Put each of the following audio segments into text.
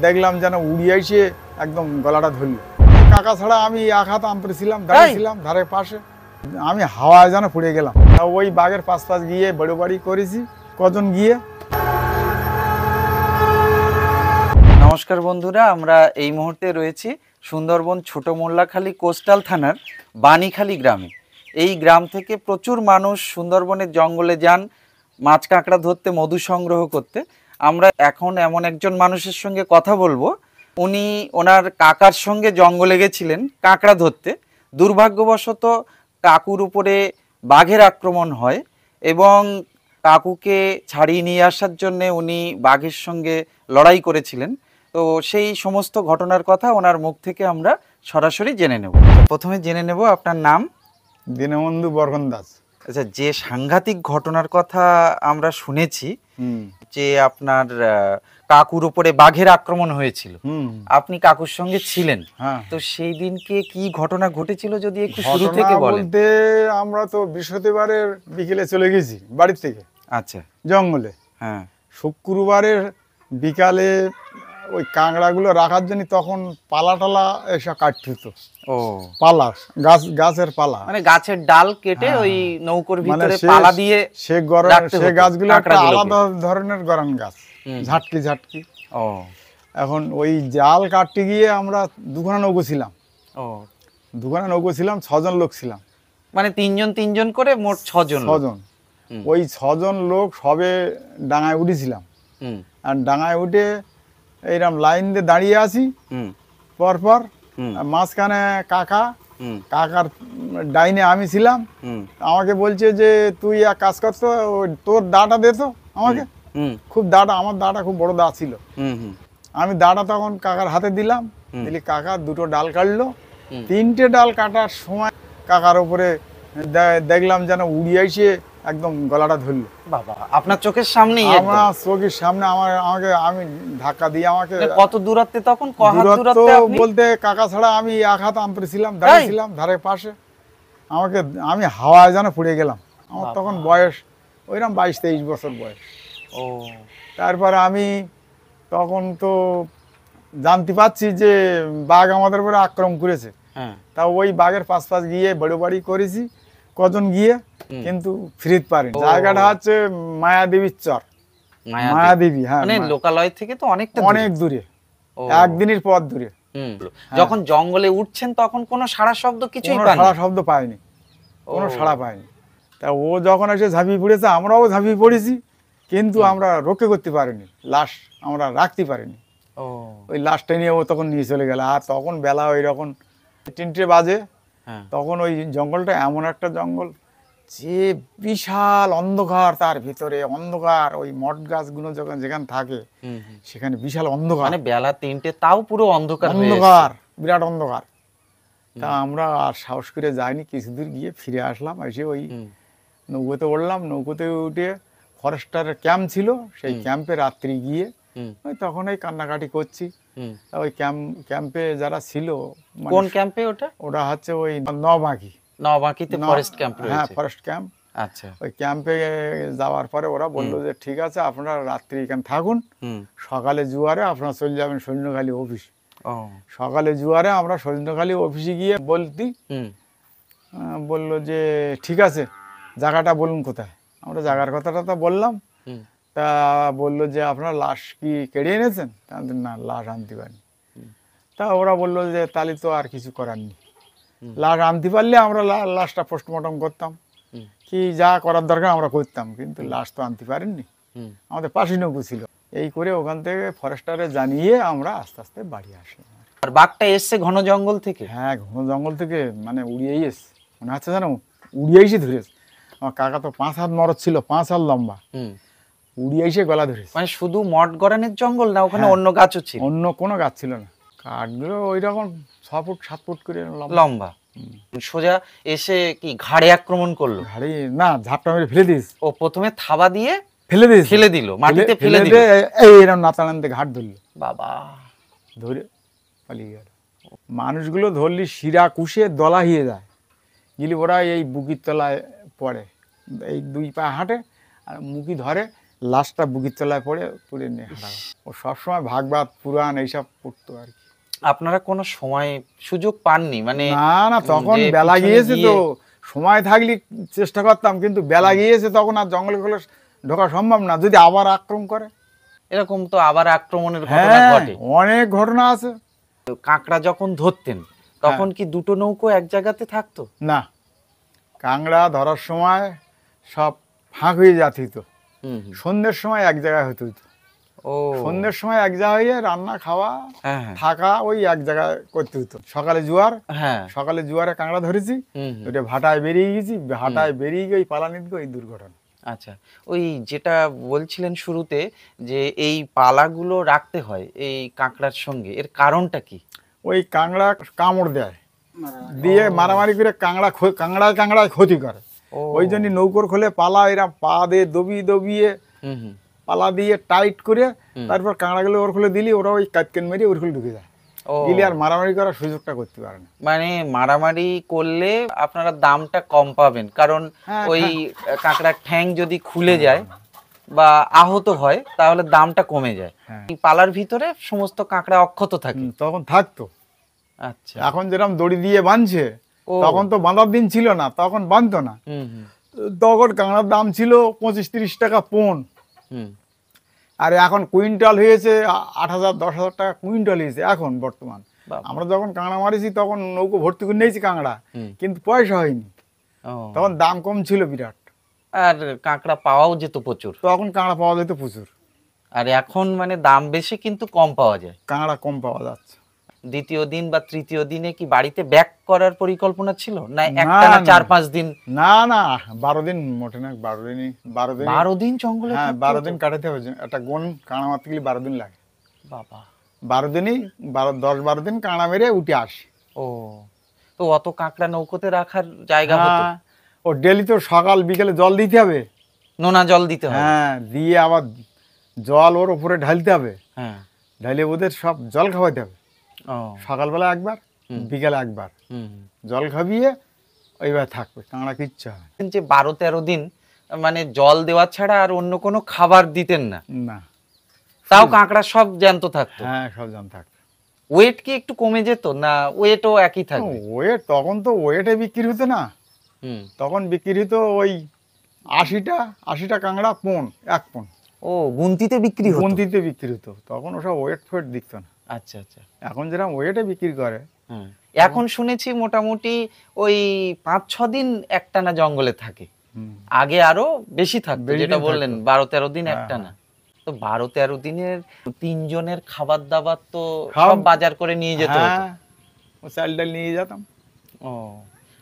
দেখলাম যেন উড়িয়ে এসে একদম গলাটা ধরল। কাকা ছাড়া আমি এক হাত আম পেরেছিলাম, দাঁড়িয়েছিলাম ধারের পাশে, আমি হাওয়ায় যেন পড়ে গেলাম। ওই বাঘের পাশ গিয়ে বড় বাড়ি করেছি কজন গিয়ে। নমস্কার বন্ধুরা, আমরা এই মুহূর্তে রয়েছি সুন্দরবন ছোট মোল্লাখালী কোস্টাল থানার বাণীখালী গ্রামে। এই গ্রাম থেকে প্রচুর মানুষ সুন্দরবনের জঙ্গলে যান মাছ কাঁকড়া ধরতে, মধু সংগ্রহ করতে। আমরা এখন এমন একজন মানুষের সঙ্গে কথা বলবো, উনি ওনার কাকার সঙ্গে জঙ্গলে গেছিলেন কাঁকড়া ধরতে। দুর্ভাগ্যবশত কাকুর উপরে বাঘের আক্রমণ হয় এবং কাকুকে ছাড়িয়ে নিয়ে আসার জন্য উনি বাঘের সঙ্গে লড়াই করেছিলেন। তো সেই সমস্ত ঘটনার কথা ওনার মুখ থেকে আমরা সরাসরি জেনে নেব। প্রথমে জেনে নেব আপনার নাম। দীনবন্ধু বর্মন দাস। আচ্ছা, যে সাংঘাতিক ঘটনার কথা আমরা শুনেছি যে আপনার কাকুর উপরে বাঘের আক্রমণ হয়েছিল, আপনি কাকুর সঙ্গে ছিলেন, তো সেই দিনকে কি ঘটনা ঘটেছিল যদি একটু শুরু থেকে বলেন। বলতে আমরা তো বৃহস্পতিবারের বিকেলে চলে গেছি বাড়ি থেকে, আচ্ছা, জঙ্গলে। হ্যাঁ, শুক্রবারের বিকালে ওই কাঁকড়াগুলো রাখার জন্য তখন পালা টালা এসব কাটতে হতো। ও, পালা, গাছের পালা, মানে গাছের ডাল কেটে ওই নৌকোর ভিতরে পালা দিয়ে সে গাছগুলো একটা আলাদা ধরনের গরান গাছ, ঝাটকি ঝাটকি। ও, এখন ওই জাল কাটতে গিয়ে আমরা দুখানা নৌকো ছিলাম। ও, দুখানা নৌকো ছিলাম, 6 জন লোক ছিলাম, মানে তিনজন করে মোট 6 জন। ওই 6 জন লোক সবে ডাঙায় উঠেছিলাম। আর ডাঙায় উঠে এইরকম লাইন দিয়ে দাঁড়িয়ে আছি, পরপর মাঝখানে কাকার ডাইনে আমি ছিলাম। আমাকে বলছে যে তুই এক কাজ করতো, তোর দাটা দে তো আমাকে। খুব দাটা, আমার দাটা খুব বড় দা ছিল। আমি দাটা তখন কাকার হাতে দিলাম, দিলি কাকা 2টো ডাল কাটলো। 3টে ডাল কাটার সময় কাকার উপরে দেখলাম যেন উড়িয়ে এসে একদম গলাটা ধরলো। বাবা, আপনার চোখের সামনে? আমার চোখের সামনে। আমি ধাক্কা দিয়ে, আমাকে কত দূরত্বে তখন? বলতে কাকা ছাড়া আমি এক হাত আম পেরেছিলাম, দাঁড়িয়েছিলাম ধারের পাশে, আমি হাওয়ায় যেন পড়ে গেলাম। আমার তখন বয়স ওইরকম 22-23 বছর বয়স। ও, তারপরে আমি তখন তো জানতে পারছি যে বাঘ আমাদের উপরে আক্রমণ করেছে। তা ওই বাঘের পাশ গিয়ে বড় বাড়ি করেছি কজন গিয়ে, কিন্তু ফিরতে পারেনি। জায়গাটা হচ্ছে মায়াদেবীর চর। মায়াদেবী, হ্যাঁ, মানে লোকালয় থেকে তো অনেক দূরে, একদিনের পথ দূরে। যখন জঙ্গলে উঠছেন তখন কোনো সাড়া শব্দ, কিছুই পাইনি? সাড়া শব্দ পাইনি, কোনো সাড়া পাইনি। তা ও যখন এসে ঝাঁপিয়ে পড়েছে, আমরাও ঝাঁপিয়ে পড়েছি, কিন্তু আমরা রক্ষা করতে পারিনি, লাশ আমরা রাখতে পারিনি। ওই লাশটা নিয়ে ও তখন নিয়ে চলে গেল। আর তখন বেলা ওই রকম 3টে বাজে। তখন ওই জঙ্গলটা এমন একটা জঙ্গল যে বিশাল অন্ধকার, তার ভিতরে অন্ধকার। ওই মঠ গাছগুলো যখন যেখানে থাকে সেখানে বিশাল অন্ধকার, মানে বেলা 3টে, তাও পুরো অন্ধকার, বিরাট অন্ধকার। তা আমরা আর সাহস করে যাইনি, কিছু দূর গিয়ে ফিরে আসলাম। এসে ওই নৌকোতে উঠলাম, নৌকোতে উঠে ফরেস্টারের ক্যাম্প ছিল, সেই ক্যাম্পে রাত্রি গিয়ে ওই তখন এই কান্নাকাটি করছি। ওই ক্যাম্পে যারা ছিল। কোন ক্যাম্পে? ওটা হচ্ছে ওই নবাঁকিতে ফরেস্ট ক্যাম্প রয়েছে। হ্যাঁ, ফরেস্ট ক্যাম্প। আচ্ছা, ওই ক্যাম্পে যাওয়ার পরে ওরা বললো যে ঠিক আছে, আপনারা রাত্রি এখানে থাকুন, সকালে জোয়ারে আপনারা চলে যাবেন সৈন্যখালী অফিস। সকালে জোয়ারে আমরা সৈন্যখালী অফিসে গিয়ে বললো যে ঠিক আছে, জায়গাটা বলুন কোথায়। আমরা জায়গার কথাটা তো বললাম। তা বললো যে আপনার লাশ কি কেড়ে এনেছেন? না, লাশ আনতে পারিনি। তা ওরা বললো যে তাহলে তো আর কিছু করার নেই, লাশ আনতে পারলে আমরা লাশটা পোস্টমর্টম করতাম, কি যা করার দরকার আমরা করতাম, কিন্তু লাশ তো আনতে পারেননি। আমাদের পাশে নৌকো ছিল। এই করে ওখান থেকে ফরেস্টারে জানিয়ে আমরা আস্তে আস্তে বাড়ি আসলাম। আর বাঘটা এসছে ঘন জঙ্গল থেকে? হ্যাঁ, ঘন জঙ্গল থেকে, মানে উড়িয়েই এসছে, মনে হচ্ছে জানো উড়িয়ে এসে ধরেছে। আমার কাকা তো 5 হাত মরদ ছিল, 5 হাত লম্বা, উড়িয়ে এসে গলা ধরেছে। মানে শুধু মঠ গড়ানের জঙ্গল না, ওখানে অন্য গাছও ছিল? অন্য কোনো গাছ ছিল না, কাঠগুলো ওই রকম 6 ফুট 7 ফুট করে লম্বা। সোজা এসে কি ঘাড়ে আক্রমণ করলো? ঘাড়ে না, ঝাপটা মেরে ফেলে দিস। ও, প্রথমে থাবা দিয়ে ফেলে দিল, মাটিতে ফেলে দিল, এইরকম নাতানান্তে ঘাট ধরলো। বাবা, ধরে পালিয়ে গেল। মানুষগুলো ধরলি শিরা কুষে দলা হিয়ে যায়, গেলি ওরা এই বুকির তলায় পড়ে, এই 2 পা হাঁটে আর মুখি ধরে, লাশটা বুকির তলায় পড়ে পুড়ে নিয়ে হারা গেল। ও সবসময় ভাগবত পুরাণ এইসব পড়তো আর কি। আপনারা কোনো সময় সুযোগ পাননি মানে? না না, তখন যে বেলা পিছনে গিয়েছে তো, গিয়ে- সময় থাকলে চেষ্টা করতাম, কিন্তু বেলা গিয়েছে তখন আর জঙ্গলে ফলে ঢোকা সম্ভব না, যদি আবার আক্রমণ করে। এরকম তো আবার আক্রমণের ঘটনা হ্যাঁ, ঘটে। অনেক ঘটনা আছে। তো কাঁকড়া যখন ধরতেন তখন কি দুটো নৌকো এক জায়গাতে থাকতো? না, কাঁকড়া ধরার সময় সব ফাঁক হয়ে যেত। হুম হুম। সন্ধ্যের সময় এক জায়গায় হতে হতো। ও সন্ধ্যের সময় এক জায়গায় হয়ে রান্না খাওয়া হ্যাঁ হ্যাঁ থাকা ওই এক জায়গায় করতে হতো। সকালে জোয়ার, হ্যাঁ। সকালে জোয়ারে কাঁকড়া ধরেছি, হুম হুম। ওটা ভাটায় বেরিয়ে গেছি, ভাটায় বেরিয়ে গিয়ে পালানিত গিয়ে এই দুর্ঘটনা। আচ্ছা, ওই যেটা বলছিলেন শুরুতে যে এই পালাগুলো রাখতে হয় এই কাঁকড়ার সঙ্গে, এর কারণটা কি? ওই কাঁকড়া কামড় দেয়, দিয়ে মারামারি করে কাঁকড়ায় ক্ষতি করে। ও ওই জন্য নৌকোর খোলে পালা এরা পা দিয়ে দবিয়ে হুম হুম। পালা দিয়ে টাইট করে তারপর কাঁকড়াগুলো ওর খুলে দিলি ওরা ওই কাটকেন মেরে ওর খুলে ঢুকে যায়, ও গিলি আর মারামারি করার সুযোগটা করতে পারে না। মানে মারামারি করলে আপনারা দামটা কম পাবেন, কারণ হ্যাঁ, ওই কাঁকড়ার ঠ্যাং যদি খুলে যায় বা আহত হয় তাহলে দামটা কমে যায়। হ্যাঁ। এই পালার ভিতরে সমস্ত কাঁকড়া অক্ষত থাকে। তখন থাকতো। আচ্ছা। এখন যেরকম দড়ি দিয়ে বাঁধছে, ও তখন তো বাঁধার দিন ছিল না, তখন বাঁধতো না। হুম হুম তখন কাঁকড়ার দাম ছিল 25-30 টাকা পোন, হুম। আর এখন কুইন্টাল হয়েছে 8,000 10,000 টাকা কুইন্টাল হয়েছে এখন বর্তমান। বাবা। আমরা যখন কাঁকড়া মারিছি তখন নৌকো ভর্তি করে নিয়েছি কাঁকড়া, হুম। কিন্তু পয়সা হয়নি, ও তখন দাম কম ছিল বিরাট, আর কাঁকড়া পাওয়াও যেত প্রচুর। তখন কাঁকড়া পাওয়া যেত প্রচুর। আর এখন মানে দাম বেশি কিন্তু কম পাওয়া যায়। কাঁকড়া কম পাওয়া যাচ্ছে। দ্বিতীয় দিন বা তৃতীয় দিনে কি বাড়িতে ব্যাক করার পরিকল্পনা ছিল, না না, একটানা না। 4-5 দিন? না না, 12 দিন মোটে না, 12 দিনই 12 দিন। 12 দিন জঙ্গলে হ্যাঁ, থাকতে 12 হতো? দিন কাটাতে হবে, একটা গোন কাঁকড়া মারতে গেলে 12 দিন লাগে। বাবা। 12 দিনই 10-12 দিন কাঁকড়া মেরে উঠে আসি। ও, তো অত কাঁকড়া নৌকোতে রাখার জায়গা হতো? হ্যাঁ, ও ডেলি তো সকাল বিকেলে জল দিতে হবে। নোনা জল দিতে হবে? হ্যাঁ, দিয়ে আবার জল ওর উপরে ঢালতে হবে, হ্যাঁ। ঢালে ওদের সব জল খাওয়াতে হবে। ও সকালবেলা একবার, বিকেলে একবার হুম। জল খাবিয়ে ওইবার থাকবে, কাঁকড়া কিচ্ছু হয় যে 12-13 দিন মানে জল দেওয়া ছাড়া আর অন্য কোনো খাবার দিতেন না? না। তাও কাঁকড়া সব জ্যান্ত থাকতো? হ্যাঁ, সব জান থাকবে। ওয়েট কি একটু কমে যেত, না ওয়েটও একই থাকবে? ওয়েট তখন তো ওয়েটে বিক্রি হতো না, হুম। তখন বিক্রি হতো ওই 80টা কাঁকড়া পোন, 1 পোন ও, গুনতিতে বিক্রি হতো? গুনতিতে বিক্রি হতো, তখন ওসব ওয়েট ফোয়েট দিত না। আচ্ছা আচ্ছা। এখন যেরকম ওয়েটে বিক্রি করে। হুম। এখন শুনেছি মোটামুটি ওই 5-6 দিন একটানা জঙ্গলে থাকে। হুম। আগে আরো বেশি থাকতো, বেশি যেটা দিন বললেন থাকতো। 12-13 দিন হ্যাঁ, একটানা। তো 12-13 দিনের 3 জনের খাবার দাবার তো খাওয়া- সব বাজার করে নিয়ে যেতে হতো? হ্যাঁ, ও চাল ডাল নিয়ে যেতাম। ও,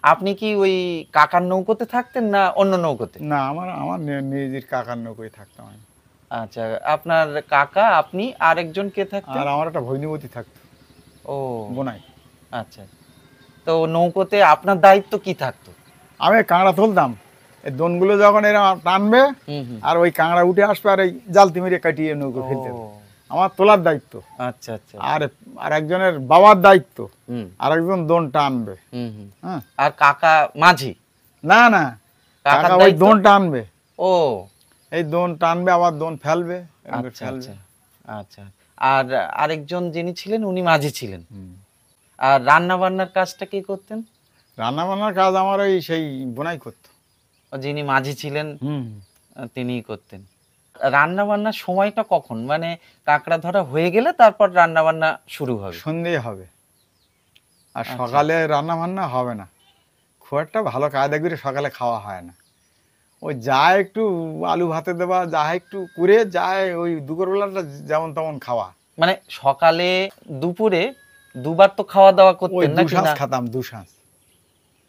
আপনি কি ওই কাকার নৌকোতে থাকতেন না অন্য নৌকোতে? না, আমার আমার নিজের কাকার নৌকোয় থাকতাম আমি। আচ্ছা, আপনার কাকা, আপনি আর একজন কে থাকতেন? আর আমার একটা ভগ্নিপতি থাকতো, ও বোনাই। আচ্ছা। তো নৌকোতে আপনার দায়িত্ব কি থাকতো? আমি কাঁকড়া তুলতাম, এই দোনগুলো যখন এরা টানবে হুম হুম। আর ওই কাঁকড়া উঠে আসবে আর এই জালতি মেরে কাটিয়ে নৌকো ফেলতে হবে। আমার তোলার দায়িত্ব। আচ্ছা আচ্ছা। আর আর একজনের বাবার দায়িত্ব, হুম আর একজন দোন টানবে। হুম হুম। হ্যাঁ, আর কাকা মাঝি? না না, কাকার কাকা ওই দায়িত্ব? দোন টানবে, ও এই দোন টানবে আবার দোন ফেলবে, এরকম করে আচ্ছা ফেলবে। আচ্ছা আচ্ছা। আর আরেকজন যিনি ছিলেন উনি মাঝি ছিলেন। হুম। আর রান্না বান্নার কাজটা কে করতেন? রান্না বান্নার কাজ আমার ওই সেই বোনাই করতো। ও, যিনি মাঝি ছিলেন হুম। তিনিই করতেন। রান্না বান্নার সময়টা কখন, মানে কাঁকড়া ধরা হয়ে গেলে তারপর রান্না বান্না শুরু হবে? সন্ধে হবে, আর আচ্ছা। সকালে রান্না বান্না হবে না, খুব একটা ভালো কায়দা করে সকালে খাওয়া হয় না। ওই যা একটু আলু ভাতে দেওয়া, যা একটু করে যায়, ওই দুপুরবেলাটা যেমন তেমন খাওয়া। মানে সকালে দুপুরে দুবার তো খাওয়া দাওয়া ওই করতেন 2 নাকি? সাঁজ না, খেতাম, 2 সাঁজ।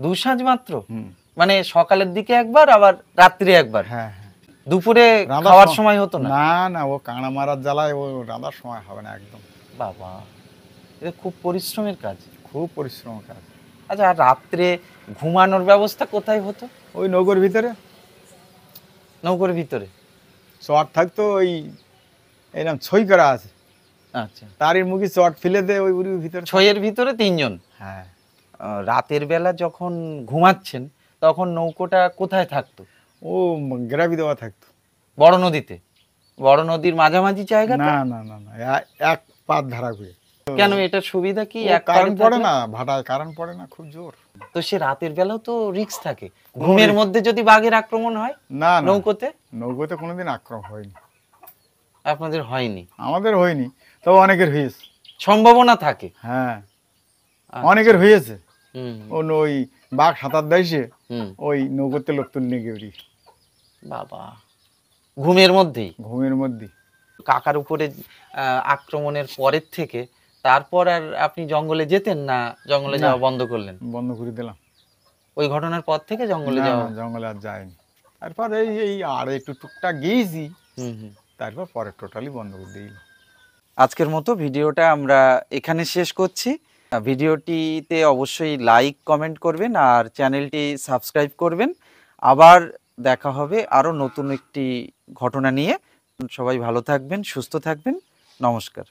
2 সাঁজ মাত্র? হুম। মানে সকালের দিকে একবার আবার রাত্রে একবার? হ্যাঁ হ্যাঁ। দুপুরে রান্নার খাওয়ার সময় হতো না? না না, ও কাঁকড়া মারার জ্বালায় ও রান্নার সময় হবে না একদম। বাবা, এটা খুব পরিশ্রমের কাজ। খুব পরিশ্রম কাজ। আচ্ছা, আর রাত্রে ঘুমানোর ব্যবস্থা কোথায় হতো? ওই নৌকোর ভিতরে নৌকোর ভিতরে? চট থাকতো, ওই এরকম ছই করা আছে, আচ্ছা, তারই মুখে চট ফেলে দে ওই উড়ির ভিতরে। ছয়ের ভিতরে 3 জন? হ্যাঁ। রাতের বেলা যখন ঘুমাচ্ছেন তখন নৌকোটা কোথায় থাকতো? ও গ্রাবি দেওয়া থাকতো। বড় নদীতে? বড় নদীর মাঝামাঝি জায়গা? না না না না, এক পাত ধারা করে। কেন, এটার সুবিধা কি? এক কারেন্ট পাড়ে পড়ে থাকলে? না, ভাটায় কারেন্ট পড়ে না খুব জোর। তো সে রাতের বেলাও তো রিস্ক থাকে, ঘুমের মধ্যে যদি বাঘের আক্রমণ হয় না না, নৌকোতে? নৌকোতে কোনোদিন আক্রমণ হয়নি, আপনাদের হয়নি? আমাদের হয়নি, তবে অনেকের হয়েছে। সম্ভাবনা থাকে। হ্যাঁ, আচ্ছা। অনেকের হয়েছে। হুম ওই বাঘ সাঁতার দেয়ছে, হুম। ওই নৌকোতে লোক তুলে নিয়ে গেলি বাবা, ঘুমের মধ্যেই? ঘুমের মধ্যে। কাকার উপরে আক্রমণের পরের থেকে তারপর আর আপনি জঙ্গলে যেতেন না? জঙ্গলে না। যাওয়া বন্ধ করলেন? বন্ধ করে দিলাম। ওই ঘটনার পর থেকে জঙ্গলে না যাওয়া? না, জঙ্গলে আর যায়নি। তারপর এই এই আর একটু টুকটাক গিয়েছি, হুম হুম। তারপর পরে টোটালি বন্ধ করে দিই। আজকের মতো ভিডিওটা আমরা এখানে শেষ করছি। ভিডিওটিতে অবশ্যই লাইক কমেন্ট করবেন আর চ্যানেলটি সাবস্ক্রাইব করবেন। আবার দেখা হবে আরও নতুন একটি ঘটনা নিয়ে। সবাই ভালো থাকবেন, সুস্থ থাকবেন। নমস্কার।